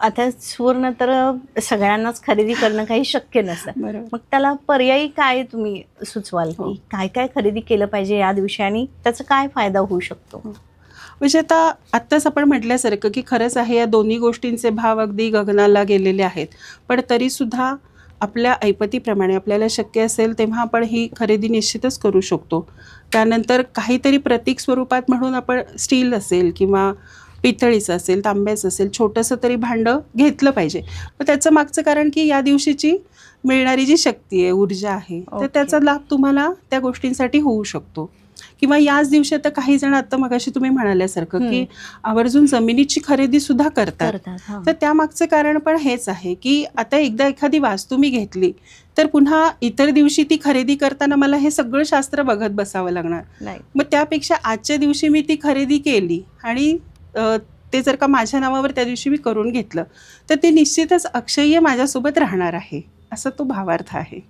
आता सुवर्ण तर सगळ्यांनाच खरेदी करणं काही शक्य नसतं. बरोबर. मग त्याला पर्यायी काय तुम्ही सुचवाल हो. की काय काय खरेदी केलं पाहिजे या दिवशी आणि त्याचा काय फायदा होऊ शकतो? म्हणजे आता आत्ताच आपण म्हटल्यासारखं की खरंच आहे, या दोन्ही गोष्टींचे भाव अगदी गगनाला गेलेले आहेत. पण तरीसुद्धा आपल्या ऐपतीप्रमाणे आपल्याला शक्य असेल तेव्हा आपण ही खरेदी निश्चितच करू शकतो. त्यानंतर काहीतरी प्रतीक स्वरूपात म्हणून आपण स्टील असेल किंवा पितळीचं असेल, तांब्याचं असेल, छोटंसं तरी भांडं घेतलं पाहिजे. मग त्याचं मागचं कारण की या दिवशीची मिळणारी जी शक्ती आहे, ऊर्जा आहे, तर ओके. त्याचा लाभ तुम्हाला त्या गोष्टींसाठी होऊ शकतो. किंवा याच दिवशी आता काही जण, आता मगाशी तुम्ही म्हणाल्यासारखं की आवर्जून जमिनीची खरेदी सुद्धा करतात. करतात. तर त्यामागचं कारण पण हेच आहे की आता एकदा एखादी वास्तू मी घेतली तर पुन्हा इतर दिवशी ती खरेदी करताना मला हे सगळं शास्त्र बघत बसावं लागणार. नाही. मग त्यापेक्षा आजच्या दिवशी मी ती खरेदी केली आणि ते जर का माझ्या नावावर त्या दिवशी मी करून घेतलं तर ते निश्चितच अक्षय्य माझ्यासोबत राहणार आहे, असा तो भावार्थ आहे.